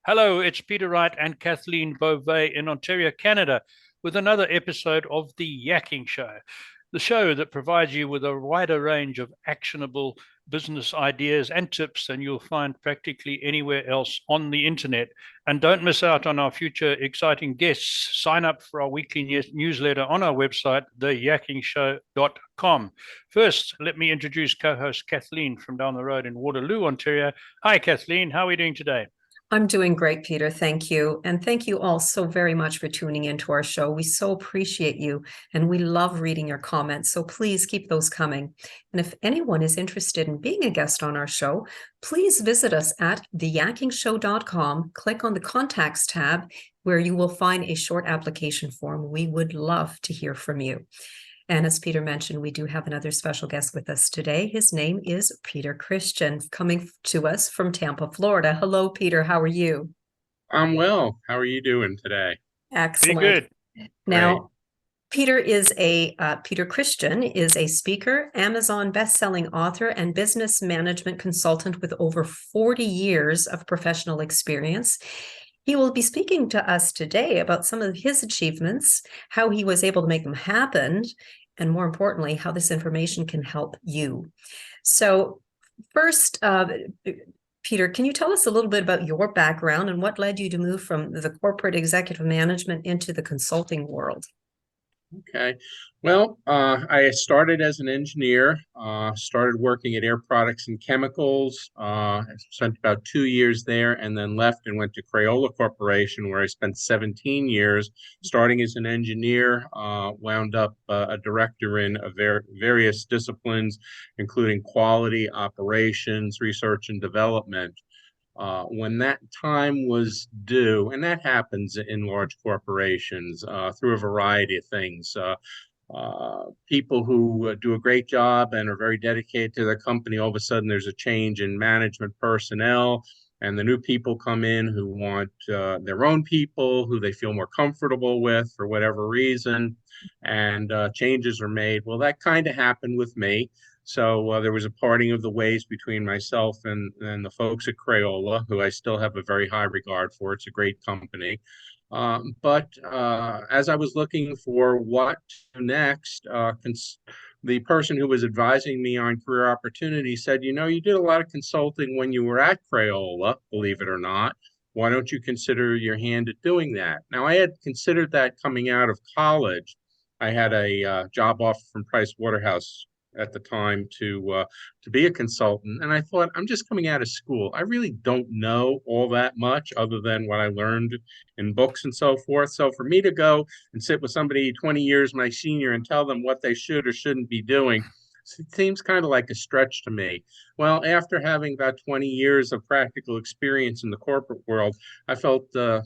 Hello, it's Peter Wright and Kathleen Beauvais in Ontario, Canada, with another episode of the Yakking Show, the show that provides you with a wider range of actionable business ideas and tips than you'll find practically anywhere else on the internet. And don't miss out on our future exciting guests. Sign up for our weekly newsletter on our website, theyakkingshow.com. First, let me introduce co host Kathleen from down the road in Waterloo, Ontario. Hi, Kathleen. How are we doing today? I'm doing great, Peter. Thank you. And thank you all so very much for tuning into our show. We so appreciate you and we love reading your comments. So please keep those coming. And if anyone is interested in being a guest on our show, please visit us at theyakkingshow.com. Click on the contacts tab where you will find a short application form. We would love to hear from you. And as Peter mentioned, we do have another special guest with us today. His name is Peter Christian, coming to us from Tampa, Florida. Hello, Peter. How are you? I'm well. How are you doing today? Pretty Excellent. good. Great. Now, Peter Christian is a speaker, Amazon best-selling author, and business management consultant with over 40 years of professional experience. He will be speaking to us today about some of his achievements, how he was able to make them happen, and more importantly, how this information can help you. So first, Peter, can you tell us a little bit about your background and what led you to move from the corporate executive management into the consulting world? Okay. Well, I started as an engineer, started working at Air Products and Chemicals, spent about 2 years there, and then left and went to Crayola Corporation, where I spent 17 years, starting as an engineer, wound up a director in various disciplines, including quality, operations, research, and development. When that time was due, and that happens in large corporations through a variety of things. People who do a great job and are very dedicated to their company, all of a sudden there's a change in management personnel, and the new people come in who want their own people, who they feel more comfortable with for whatever reason, and changes are made. Well, that kind of happened with me. So there was a parting of the ways between myself and the folks at Crayola, who I still have a very high regard for. It's a great company. But as I was looking for what to next, the person who was advising me on career opportunities said, you know, you did a lot of consulting when you were at Crayola, believe it or not. Why don't you consider your hand at doing that? Now, I had considered that coming out of college. I had a job offer from Price Waterhouse at the time to be a consultant, and I thought, I'm just coming out of school. I really don't know all that much other than what I learned in books and so forth. So for me to go and sit with somebody 20 years my senior and tell them what they should or shouldn't be doing, it seems kind of like a stretch to me. Well, after having about 20 years of practical experience in the corporate world, I felt that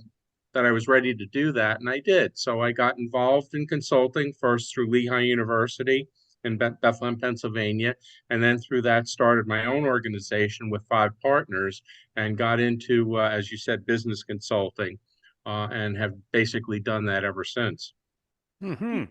I was ready to do that, and I did. So I got involved in consulting first through Lehigh University in Bethlehem, Pennsylvania, and then through that started my own organization with 5 partners and got into, as you said, business consulting, and have basically done that ever since. Mm-hmm.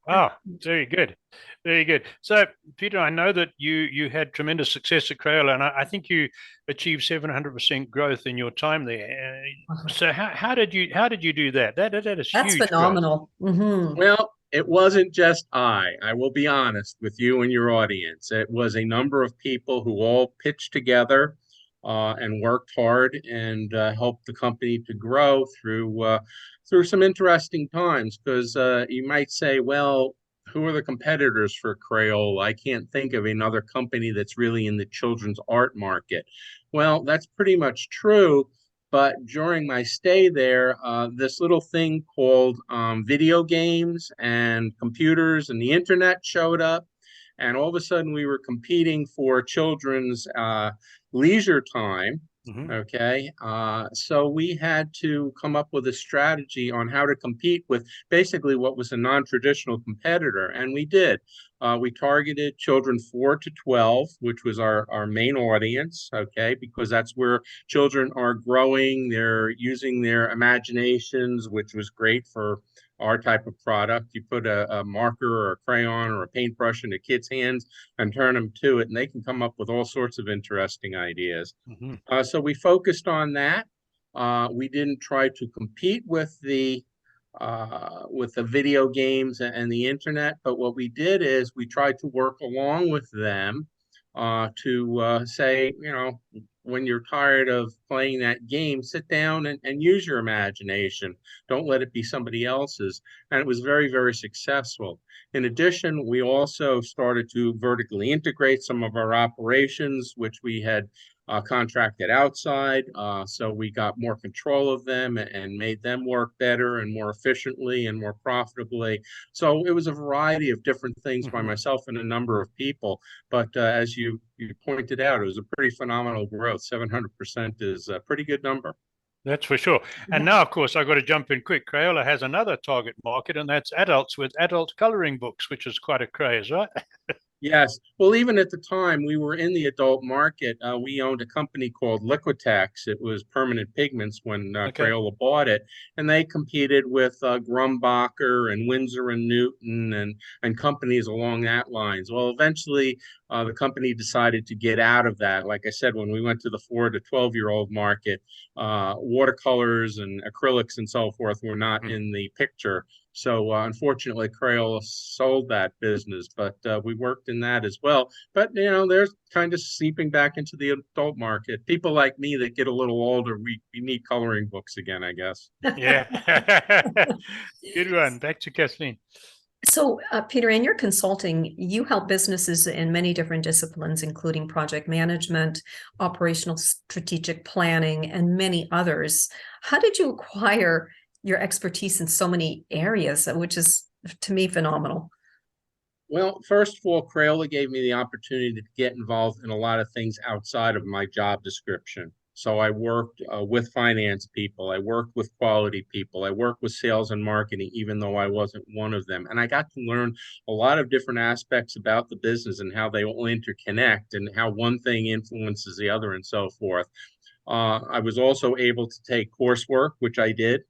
Wow, very good, very good. So, Peter, I know that you had tremendous success at Crayola, and I think you achieved 700% growth in your time there. So, how did you do that? That is That's huge growth. phenomenal. Well, it wasn't just I will be honest with you and your audience. It was a number of people who all pitched together and worked hard and helped the company to grow through some interesting times. Because you might say, well, who are the competitors for Crayola? I can't think of another company that's really in the children's art market. Well, that's pretty much true. But during my stay there, this little thing called video games and computers and the internet showed up. And all of a sudden, we were competing for children's leisure time. Mm-hmm. Okay. So we had to come up with a strategy on how to compete with basically what was a non-traditional competitor. And we did. We targeted children 4 to 12, which was our main audience, okay, because that's where children are growing. They're using their imaginations, which was great for our type of product. You put a marker or a crayon or a paintbrush in a kid's hands and turn them to it, and they can come up with all sorts of interesting ideas. Mm-hmm. So we focused on that. We didn't try to compete with the video games and the internet, but what we did is we tried to work along with them to say, when you're tired of playing that game, sit down and use your imagination. Don't let it be somebody else's. And it was very, very successful. In addition, we also started to vertically integrate some of our operations, which we had contracted outside. So we got more control of them and made them work better and more efficiently and more profitably. So it was a variety of different things by myself and a number of people. But as you pointed out, it was a pretty phenomenal growth. 700% is a pretty good number. That's for sure. And now, of course, I've got to jump in quick. Crayola has another target market, and that's adults with adult coloring books, which is quite a craze, right? Yes. Well, even at the time we were in the adult market, we owned a company called Liquitex. It was permanent pigments when Okay. Crayola bought it, and they competed with Grumbacher and Winsor and Newton and companies along that lines. Well, eventually the company decided to get out of that. Like I said, when we went to the 4 to 12-year-old market, watercolors and acrylics and so forth were not in the picture. So unfortunately, Crayola sold that business, but we worked in that as well. But they're kind of seeping back into the adult market. People like me that get a little older, we need coloring books again, I guess. Yeah. Good one. Back to Kathleen. So, Peter, in your consulting, you help businesses in many different disciplines, including project management, operational strategic planning, and many others. How did you acquire your expertise in so many areas, which is, to me, phenomenal? Well, first of all, Crayola gave me the opportunity to get involved in a lot of things outside of my job description. So I worked with finance people, I worked with quality people, I worked with sales and marketing, even though I wasn't one of them. And I got to learn a lot of different aspects about the business and how they all interconnect and how one thing influences the other and so forth. I was also able to take coursework, which I did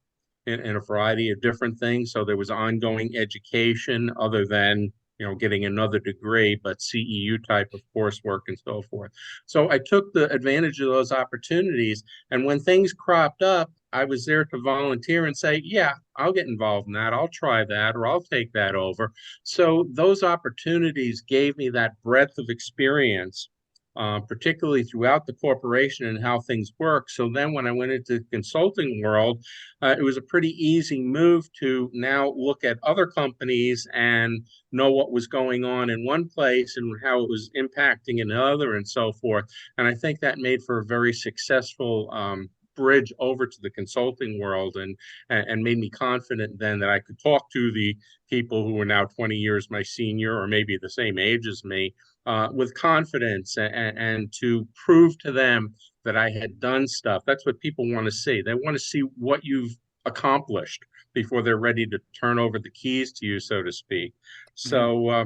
in a variety of different things. So there was ongoing education other than getting another degree, but CEU type of coursework and so forth. So I took the advantage of those opportunities. And when things cropped up, I was there to volunteer and say, yeah, I'll get involved in that. I'll try that, or I'll take that over. So those opportunities gave me that breadth of experience, particularly throughout the corporation and how things work. So then when I went into the consulting world, it was a pretty easy move to now look at other companies and know what was going on in one place and how it was impacting another and so forth. And I think that made for a very successful bridge over to the consulting world and made me confident then that I could talk to the people who were now 20 years my senior or maybe the same age as me with confidence and to prove to them that I had done stuff. That's what people want to see. They want to see what you've accomplished before they're ready to turn over the keys to you, so to speak. So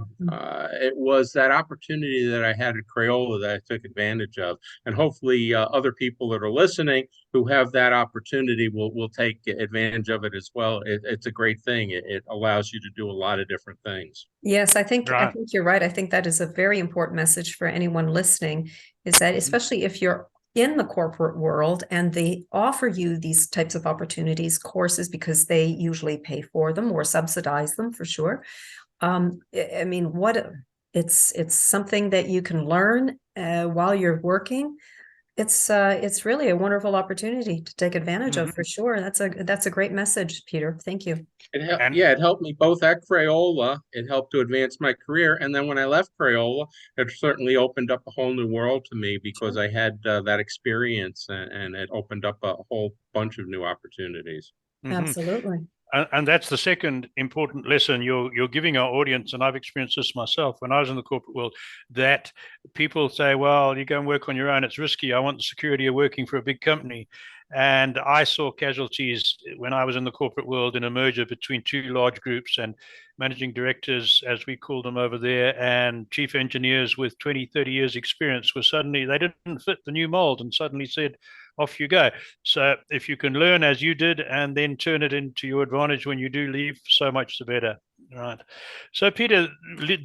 it was that opportunity that I had at Crayola that I took advantage of. And hopefully other people that are listening who have that opportunity will take advantage of it as well. It's a great thing. It allows you to do a lot of different things. Yes, I think Right. you're right. I think that is a very important message for anyone listening, is that especially if you're in the corporate world and they offer you these types of opportunities, courses, because they usually pay for them or subsidize them for sure. I mean, it's something that you can learn while you're working. It's really a wonderful opportunity to take advantage of for sure. That's a great message, Peter. Thank you. It helped me both at Crayola. It helped to advance my career. And then when I left Crayola, it certainly opened up a whole new world to me because I had that experience and it opened up a whole bunch of new opportunities. Absolutely. And that's the second important lesson you're giving our audience, and I've experienced this myself when I was in the corporate world, that people say, well, you go and work on your own, it's risky. I want the security of working for a big company. And I saw casualties when I was in the corporate world in a merger between two large groups, and managing directors, as we called them over there, and chief engineers with 20, 30 years experience were suddenly, they didn't fit the new mold and suddenly said, off you go. So if you can learn as you did and then turn it into your advantage when you do leave, so much the better. Right. So Peter,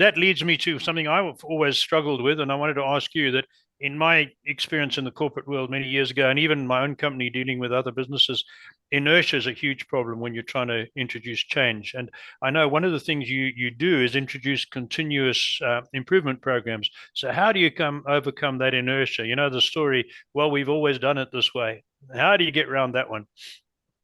that leads me to something I've always struggled with, and I wanted to ask you that in my experience in the corporate world many years ago, and even my own company dealing with other businesses, inertia is a huge problem when you're trying to introduce change. And I know one of the things you do is introduce continuous improvement programs. So how do you overcome that inertia? You know the story, well, we've always done it this way. How do you get around that one?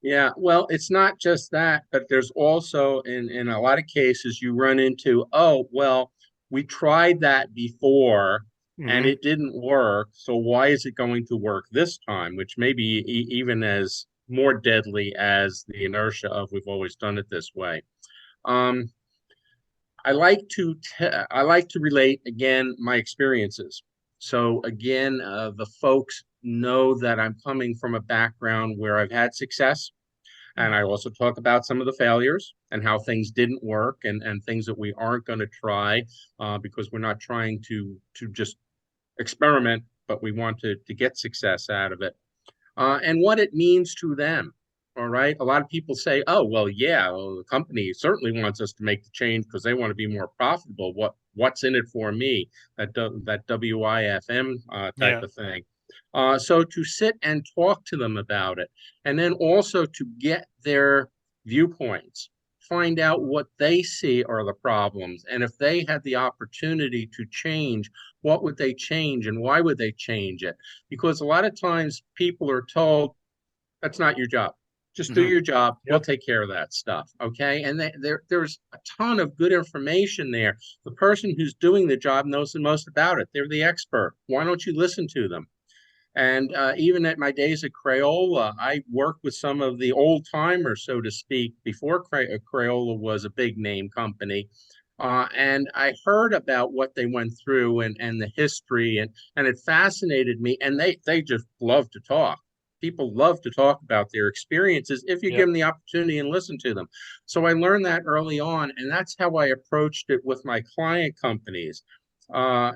Yeah, well, it's not just that, but there's also in a lot of cases you run into, oh, well, we tried that before and Mm-hmm. it didn't work, so why is it going to work this time? Which may be even as more deadly as the inertia of we've always done it this way. Um, I like to relate again my experiences. So again, the folks know that I'm coming from a background where I've had success, and I also talk about some of the failures and how things didn't work, and things that we aren't going to try because we're not trying to just experiment, but we want to get success out of it, and what it means to them. All right. A lot of people say, oh, well, yeah, well, the company certainly wants us to make the change because they want to be more profitable. What's in it for me? That WIFM type Yeah. of thing. So to sit and talk to them about it, and then also to get their viewpoints, find out what they see are the problems, and if they had the opportunity to change, what would they change and why would they change it? Because a lot of times people are told, that's not your job. Just do Mm-hmm. your job. We'll Yep. take care of that stuff. Okay. And there's a ton of good information there. The person who's doing the job knows the most about it. They're the expert. Why don't you listen to them? And even at my days at Crayola, I worked with some of the old timers, so to speak, before Crayola was a big name company. And I heard about what they went through and the history, and it fascinated me. And they just love to talk. People love to talk about their experiences if you give Yep. them the opportunity and listen to them. So I learned that early on, and that's how I approached it with my client companies.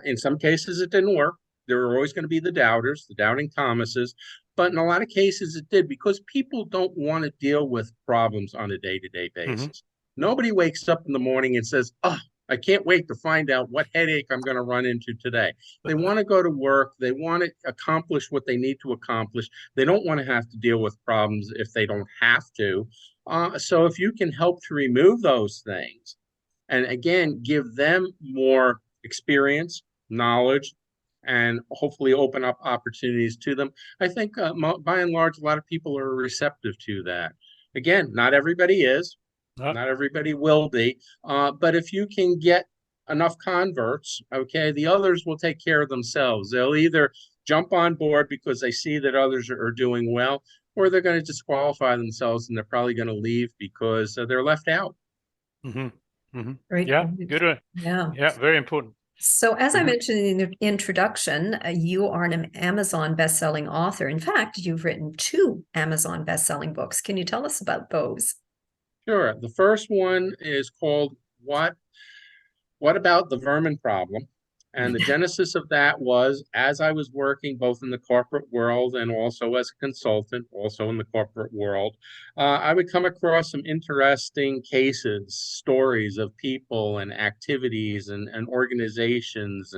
In some cases, it didn't work. There are always going to be the doubters, the doubting Thomases, but in a lot of cases it did because people don't want to deal with problems on a day-to-day Mm-hmm. basis. Nobody wakes up in the morning and says, oh, I can't wait to find out what headache I'm going to run into today. They want to go to work. They want to accomplish what they need to accomplish. They don't want to have to deal with problems if they don't have to. So if you can help to remove those things and again, give them more experience, knowledge, and hopefully open up opportunities to them. I think by and large, a lot of people are receptive to that. Again, not everybody is, not everybody will be, but if you can get enough converts, okay, the others will take care of themselves. They'll either jump on board because they see that others are doing well, or they're going to disqualify themselves and they're probably going to leave because they're left out. Mm-hmm. Mm-hmm. Great Yeah. point. Good one. Yeah. Yeah. Very important. So, as I Mhm. mentioned in the introduction, you are an Amazon best-selling author. In fact, you've written two Amazon best-selling books. Can you tell us about those? Sure. The first one is called What About the Vermin Problem? And the genesis of that was as I was working both in the corporate world and also as a consultant, also in the corporate world, I would come across some interesting cases, stories of people and activities and organizations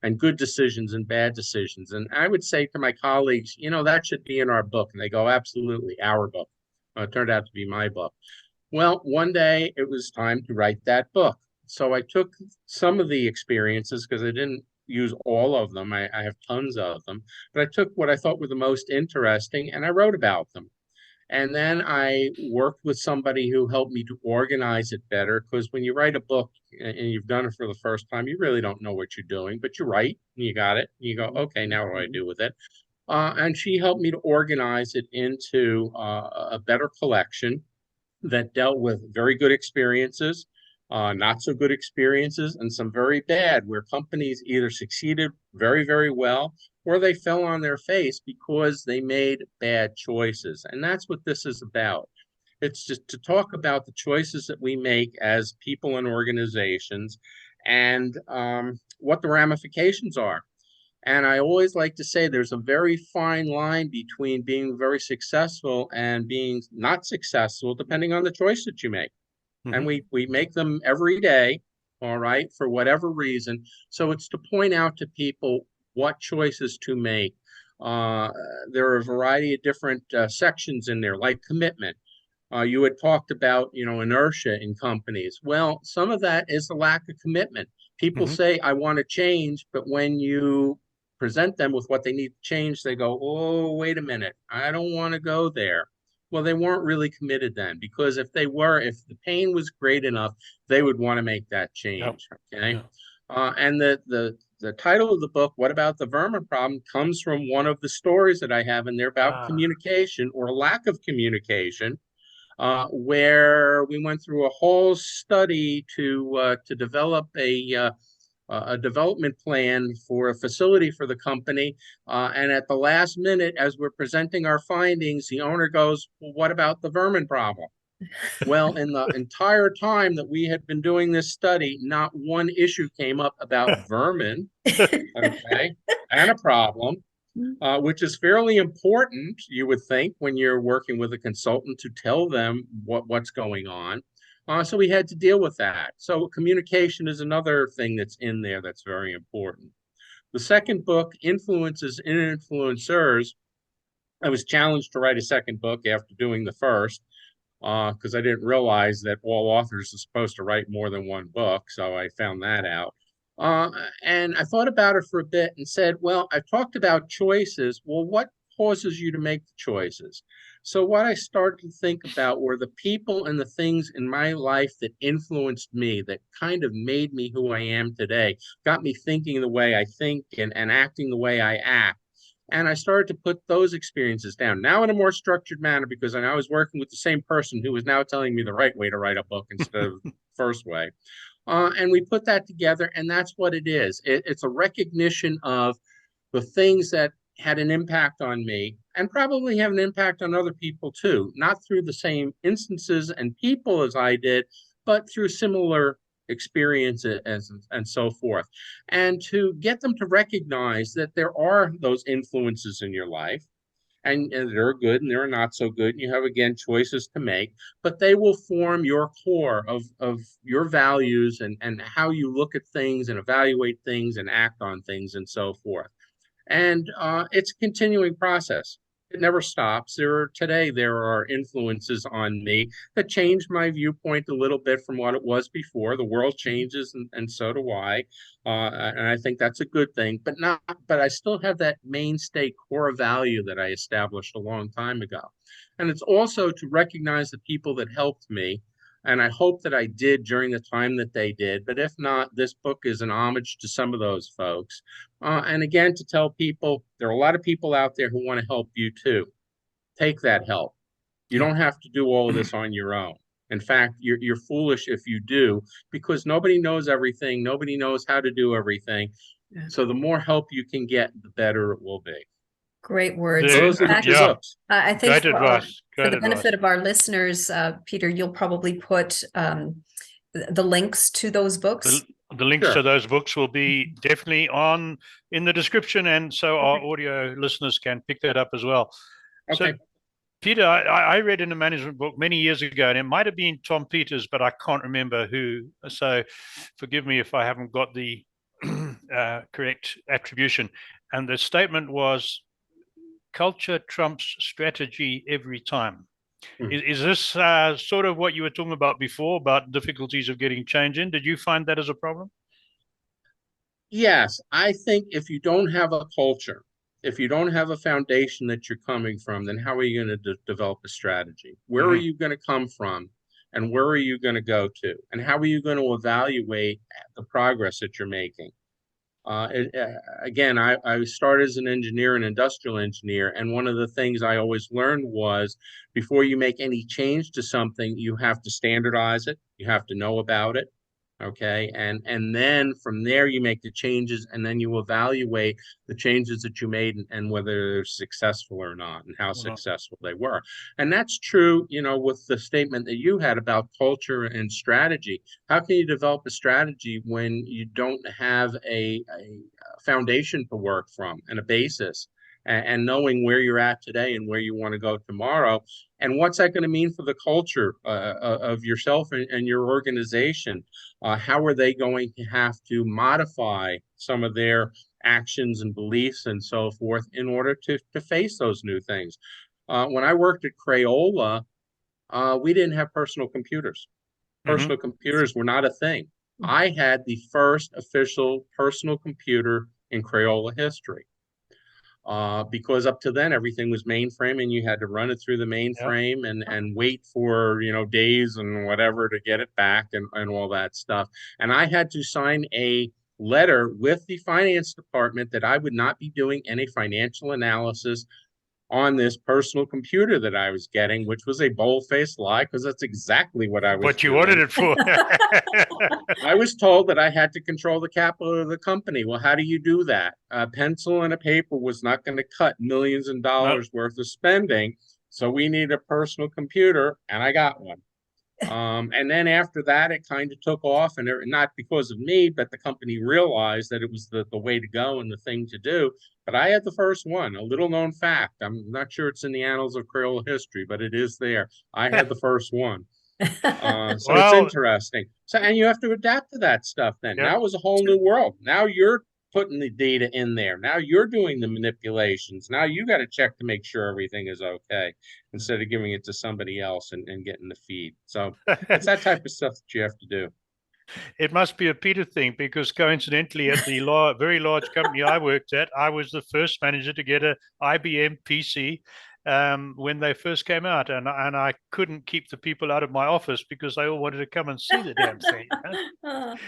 and good decisions and bad decisions. And I would say to my colleagues, you know, that should be in our book. And they go, absolutely, our book. It turned out to be my book. Well, one day it was time to write that book. So I took some of the experiences because I didn't use all of them. I have tons of them, but I took what I thought were the most interesting and I wrote about them. And then I worked with somebody who helped me to organize it better because when you write a book and you've done it for the first time, you really don't know what you're doing, but you write and you got it. And you go, okay, now what do I do with it? And she helped me to organize it into a better collection that dealt with very good experiences, not so good experiences, and some very bad, where companies either succeeded very, very well or they fell on their face because they made bad choices. And that's what this is about. It's just to talk about the choices that we make as people and organizations and what the ramifications are. And I always like to say there's a very fine line between being very successful and being not successful, depending on the choice that you make. And Mm-hmm. we make them every day, all right, for whatever reason. So it's to point out to people what choices to make. There are a variety of different sections in there, like commitment. You had talked about, inertia in companies. Well, some of that is the lack of commitment. People Mhm. say, I want to change, but when you present them with what they need to change, they go, oh, wait a minute, I don't want to go there. Well, they weren't really committed then, because if they were, if the pain was great enough, they would want to make that Yep. change. Okay. Yeah. And the title of the book, What About the Vermin Problem, comes from one of the stories that I have in there about Ah. communication or lack of communication, where we went through a whole study to develop a development plan for a facility for the company. And at the last minute, as we're presenting our findings, the owner goes, well, what about the vermin problem? Well, in the entire time that we had been doing this study, not one issue came up about vermin, okay, and a problem, which is fairly important, you would think, when you're working with a consultant to tell them what's going on. So we had to deal with that. So communication is another thing that's in there that's very important. The second book, Influences in Influencers, I was challenged to write a second book after doing the first, because I didn't realize that all authors are supposed to write more than one book. So I found that out. Uh, and I thought about it for a bit and said, well, I've talked about choices. Well, what causes you to make the choices? So what I started to think about were the people and the things in my life that influenced me, that kind of made me who I am today, got me thinking the way I think and acting the way I act. And I started to put those experiences down, now in a more structured manner, because I was working with the same person who was now telling me the right way to write a book instead of the first way. And we put that together, and that's what it is. It's a recognition of the things that had an impact on me and probably have an impact on other people too, not through the same instances and people as I did, but through similar experiences and so forth. And to get them to recognize that there are those influences in your life, and they're good and they're not so good. And you have, again, choices to make, but they will form your core of your values and how you look at things and evaluate things and act on things and so forth. And it's a continuing process. It never stops. There are influences on me that change my viewpoint a little bit from what it was before. The world changes, and so do I, and I think that's a good thing. But I still have that mainstay core value that I established a long time ago, and it's also to recognize the people that helped me, and I hope that I did during the time that they did. But if not, this book is an homage to some of those folks. And again, to tell people, there are a lot of people out there who want to help you too. Take that help. You Yeah. don't have to do all of this on your own. In fact, you're foolish if you do, because nobody knows everything. Nobody knows how to do everything. Yeah. So the more help you can get, the better it will be. Great words. The, In Those are the fact, two yeah. books. I think Great advice. for Great the advice. benefit of our listeners, Peter, you'll probably put the links to those books. The links to Sure. those books will be definitely on in the description, and so our Okay. audio listeners can pick that up as well. So, Okay. Peter, I read in a management book many years ago, and it might have been Tom Peters, but I can't remember who. So, forgive me if I haven't got the correct attribution. And the statement was, "Culture trumps strategy every time." Hmm. Is this sort of what you were talking about before, about difficulties of getting change in? Did you find that as a problem? Yes, I think if you don't have a culture, if you don't have a foundation that you're coming from, then how are you going to develop a strategy? Where are Mm-hmm. you going to come from? And where are you going to go to? And how are you going to evaluate the progress that you're making? Again, I started as an engineer, an industrial engineer, and one of the things I always learned was before you make any change to something, you have to standardize it, you have to know about it, okay, and then from there you make the changes, and then you evaluate the changes that you made and whether they're successful or not, and how Well, successful they were. And that's true, with the statement that you had about culture and strategy. How can you develop a strategy when you don't have a foundation to work from and a basis, and knowing where you're at today and where you want to go tomorrow? And what's that going to mean for the culture of yourself and your organization? How are they going to have to modify some of their actions and beliefs and so forth in order to face those new things. When I worked at Crayola, we didn't have personal computers. Personal computers were not a thing. I had the first official personal computer in Crayola history. Because up to then everything was mainframe and you had to run it through the mainframe and wait for days and whatever to get it back and all that stuff. And I had to sign a letter with the finance department that I would not be doing any financial analysis on this personal computer that I was getting, which was a bold-faced lie because that's exactly what I was What you doing. wanted it for. I was told that I had to control the capital of the company. Well, how do you do that? A pencil and a paper was not going to cut millions of dollars worth of spending. So we need a personal computer, and I got one. And then after that, it kind of took off, and not because of me, but the company realized that it was the way to go and the thing to do. But I had the first one, a little known fact. I'm not sure it's in the annals of Crayola history, but it is there. I had the first one. So it's interesting. So, and you have to adapt to that stuff then. Now it was a whole new world. Now you're putting the data in there. Now you're doing the manipulations. Now you got to check to make sure everything is okay instead of giving it to somebody else and getting the feed. So it's that type of stuff that you have to do. It must be a Peter thing because coincidentally, at the very large company I worked at, I was the first manager to get a IBM PC when they first came out, and I couldn't keep the people out of my office because they all wanted to come and see the damn thing.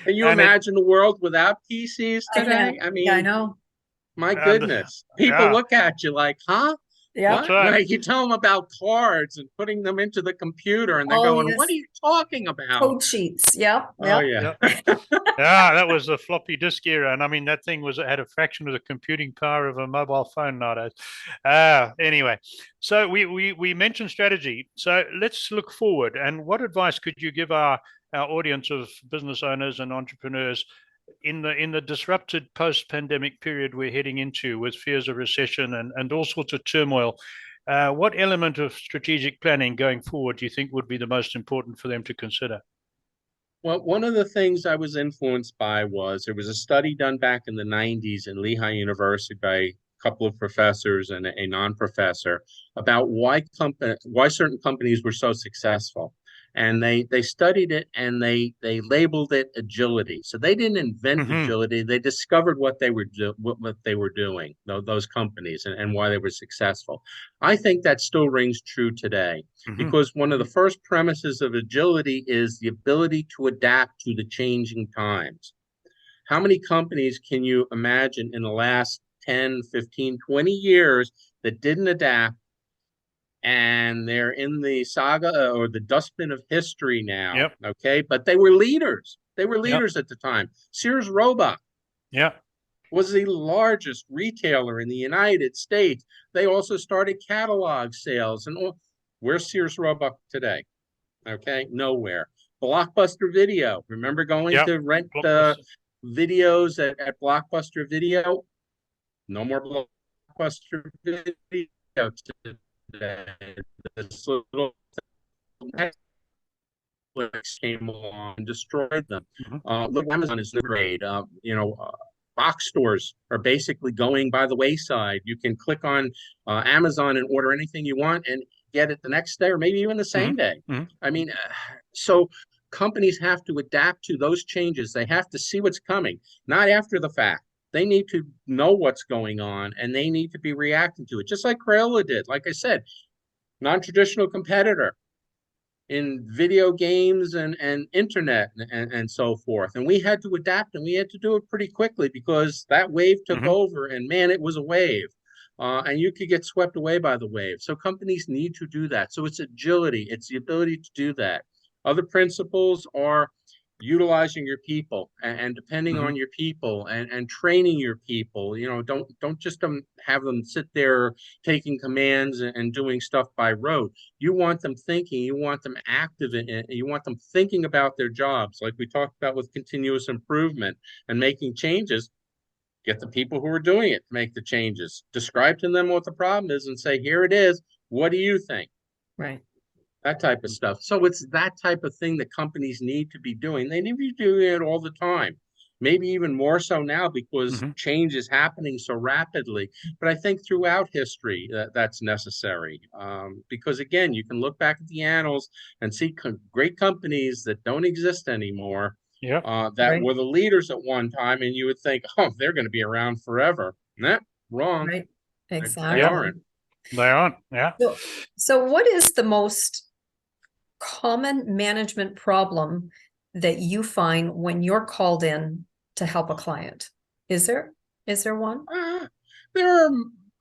Can you imagine a world without PCs today? I mean, I know. My goodness, people look at you like, huh? Yeah. What? Like you tell them about cards and putting them into the computer, and they're going, "What are you talking about?" Code sheets. Yep. Oh yeah. Yeah, that was the floppy disk era, and I mean that thing had a fraction of the computing power of a mobile phone nowadays. Anyway, so we mentioned strategy. So let's look forward. And what advice could you give our audience of business owners and entrepreneurs in the disrupted post-pandemic period we're heading into with fears of recession and all sorts of turmoil? What element of strategic planning going forward do you think would be the most important for them to consider? Well, one of the things I was influenced by was there was a study done back in the 90s in Lehigh University by a couple of professors and a non-professor about why certain companies were so successful. And they studied it and they labeled it agility. So they didn't invent agility. They discovered what they were doing, those companies, and why they were successful. I think that still rings true today because one of the first premises of agility is the ability to adapt to the changing times. How many companies can you imagine in the last 10, 15, 20 years that didn't adapt? And they're in the saga or the dustbin of history now. Okay. But they were leaders. They were leaders at the time. Sears Roebuck was the largest retailer in the United States. They also started catalog sales. And where's Sears Roebuck today? Okay. Nowhere. Blockbuster Video. Remember going to rent videos at Blockbuster Video? No more Blockbuster Video today. This little Netflix came along and destroyed them. Look, Amazon is great. Box stores are basically going by the wayside. You can click on Amazon and order anything you want and get it the next day or maybe even the same day. I mean, so companies have to adapt to those changes. They have to see what's coming, not after the fact. They need to know what's going on and they need to be reacting to it, just like Crayola did. Like I said, non-traditional competitor in video games and internet and so forth. And we had to adapt and we had to do it pretty quickly because that wave took over and man, it was a wave. And you could get swept away by the wave. So companies need to do that. So it's agility. It's the ability to do that. Other principles are utilizing your people and depending on your people and training your people. Don't just have them sit there taking commands and doing stuff by rote. You want them thinking, you want them active, and you want them thinking about their jobs, like we talked about with continuous improvement and making changes. Get the people who are doing it to make the changes. Describe to them what the problem is and say, here it is. What do you think? Right. That type of stuff. So it's that type of thing that companies need to be doing. They need to be doing it all the time. maybe even more so now because Hmm. change is happening so rapidly. But I think throughout history that's necessary, because again, you can look back at the annals and see great companies that don't exist anymore, Yeah. that Right, were the leaders at one time, and you would think, oh, they're going to be around forever. Nah, wrong. right. They Yeah. Exactly. aren't. They aren't. Yeah. So what is the most common management problem that you find when you're called in to help a client? Is there one? Uh, there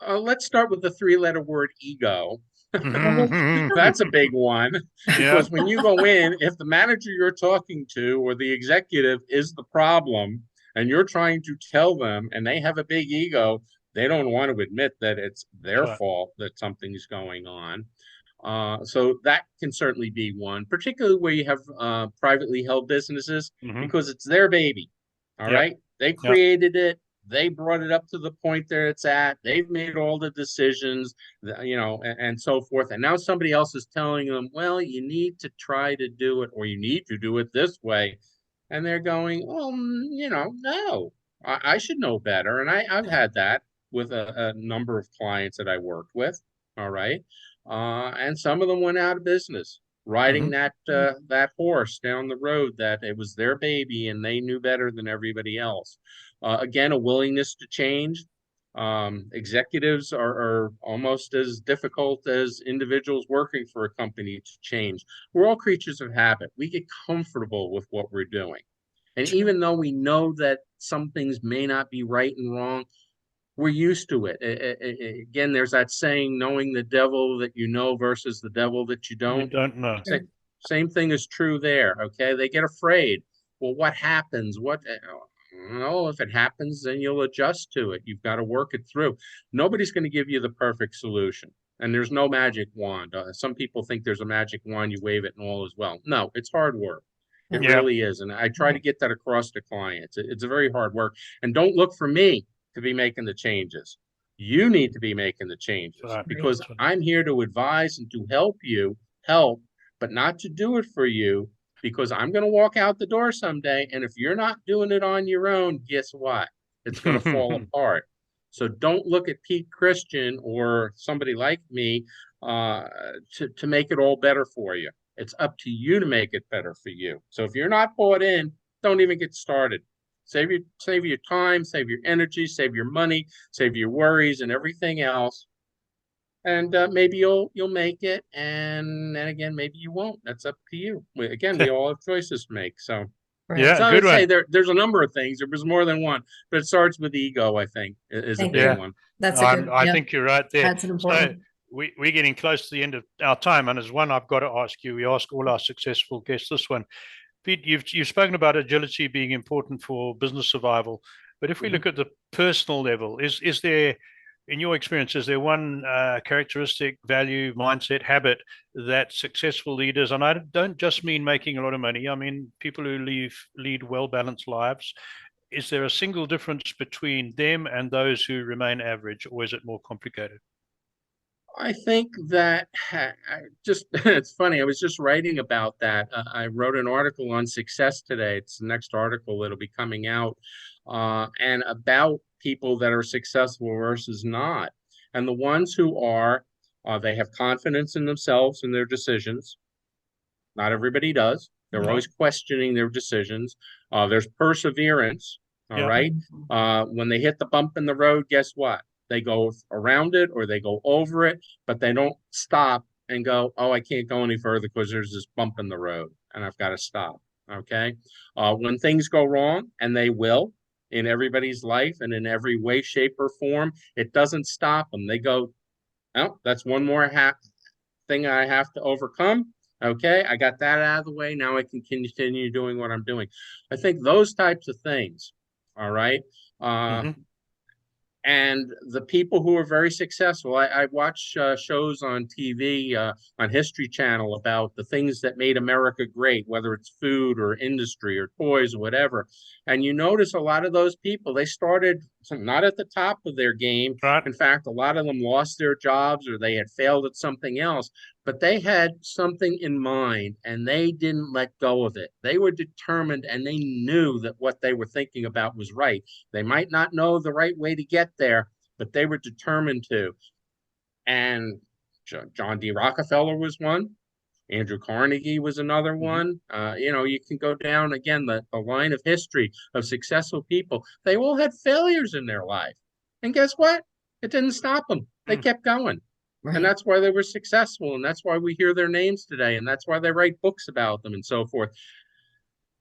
are, let's start with the three-letter word ego. Mhm. That's a big one Yeah. because when you go in, if the manager you're talking to or the executive is the problem and you're trying to tell them and they have a big ego, they don't want to admit that it's That's their right. fault that something's going on. So that can certainly be one, particularly where you have privately held businesses, Hmm. because it's their baby. All Yeah. right. They Yeah. created it. They brought it up to the point that it's at. They've made all the decisions, and so forth. And now somebody else is telling them, well, you need to try to do it, or you need to do it this way. And they're going, oh, no, I should know better. And I've had that with a number of clients that I worked with. All right. And some of them went out of business, riding Hmm. that horse down the road that it was their baby and they knew better than everybody else. Again, a willingness to change. Executives are almost as difficult as individuals working for a company to change. We're all creatures of habit. We get comfortable with what we're doing. And even though we know that some things may not be right and wrong, we're used to it. Again, there's that saying, knowing the devil that you know versus the devil that you You don't. don't know. Same thing is true there. Okay. They get afraid. Well, what happens? No, if it happens, then you'll adjust to it. You've got to work it through. Nobody's going to give you the perfect solution. And there's no magic wand. Some people think there's a magic wand, you wave it and all is well. No, it's hard work. It Yeah. Yeah. really is. And I try to get that across to clients. It's a very hard work. And don't look for me to be making the changes. You need to be making the That's changes right. Right. because That's right. I'm here to advise and to help you help, but not to do it for you, because I'm going to walk out the door someday. And if you're not doing it on your own, guess what? It's going to fall apart. So don't look at Pete Christian or somebody like me uh, to make it all better for you. It's up to you to make it better for you. So if you're not bought in, don't even get started. Save your time, save your energy, save your money, save your worries and everything else, and maybe you'll make it, and then again maybe you won't. That's up to you. Again, we all have choices to make. So Right. Yeah. I Good would say one. there's a number of things. There was more than one, but it starts with ego. I think is a Thank big you. Yeah. one. That's a good, I yeah, think you're right there. that's an So important. we're getting close to the end of our time, and as one, I've got to ask you. We ask all our successful guests this one. Pete, you've spoken about agility being important for business survival, but if we Mhm. look at the personal level, is there, in your experience, is there one characteristic, value, mindset, habit that successful leaders, and I don't just mean making a lot of money, I mean people who lead well balanced lives, is there a single difference between them and those who remain average, or is it more complicated? I think that just it's funny. I was just writing about that. I wrote an article on success today. It's the next article that'll be coming out, and about people that are successful versus not. And the ones who are, they have confidence in themselves and their decisions. Not everybody does. They're No. always questioning their decisions. There's perseverance. All Yeah. right. Mhm. When they hit the bump in the road, guess what? They go around it or they go over it, but they don't stop and go, oh, I can't go any further because there's this bump in the road and I've got to stop. Okay. When things go wrong, and they will in everybody's life and in every way, shape, or form, it doesn't stop them. They go, oh, that's one more thing I have to overcome. Okay, I got that out of the way. Now I can continue doing what I'm doing. I think those types of things. All right. Uh, Hmm. and the people who are very successful, I watch shows on TV, on History Channel, about the things that made America great, whether it's food or industry or toys or whatever. And you notice a lot of those people, they started not at the top of their game. Right. In fact, a lot of them lost their jobs or they had failed at something else, but they had something in mind and they didn't let go of it. They were determined and they knew that what they were thinking about was right. They might not know the right way to get there, but they were determined to. And John D. Rockefeller was one. Andrew Carnegie was another one. You can go down again the line of history of successful people. They all had failures in their life. And guess what? It didn't stop them. They kept going. Right. And that's why they were successful. And that's why we hear their names today. And that's why they write books about them and so forth.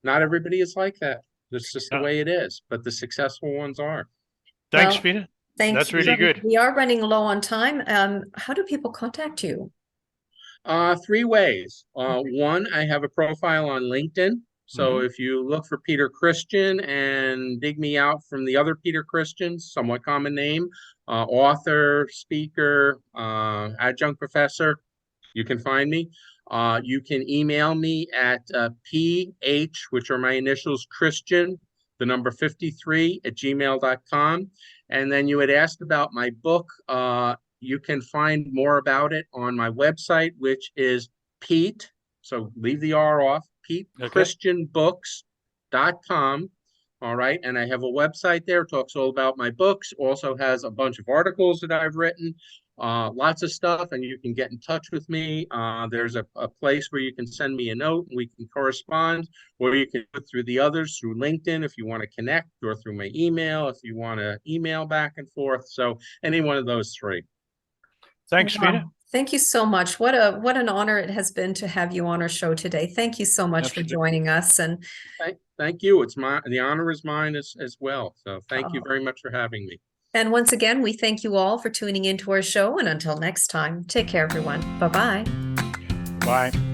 Not everybody is like that. That's just the way it is. But the successful ones are. Thanks, Well, Peter. Thank That's you. really good. We are running low on time. How do people contact you? 3 ways. One, I have a profile on LinkedIn. So if you look for Peter Christian and dig me out from the other Peter Christians, somewhat common name, author, speaker, adjunct professor, you can find me. You can email me at PH, which are my initials, Christian, the number 53 at gmail.com. And then you had asked about my book. You can find more about it on my website, which is Pete. So leave the R off, PeteChristianBooks.com. All right. And I have a website there, talks all about my books, also has a bunch of articles that I've written, lots of stuff, and you can get in touch with me. There's a place where you can send me a note and we can correspond, or you can go through the others through LinkedIn if you want to connect, or through my email if you want to email back and forth. So any one of those 3. Thanks, Wow. Peter. Thank you so much. What an honor it has been to have you on our show today. Thank you so much Absolutely. for joining us. And thank you. The honor is mine as well. So thank you very much for having me. And once again, we thank you all for tuning into our show. And until next time, take care, everyone. Bye-bye. Bye.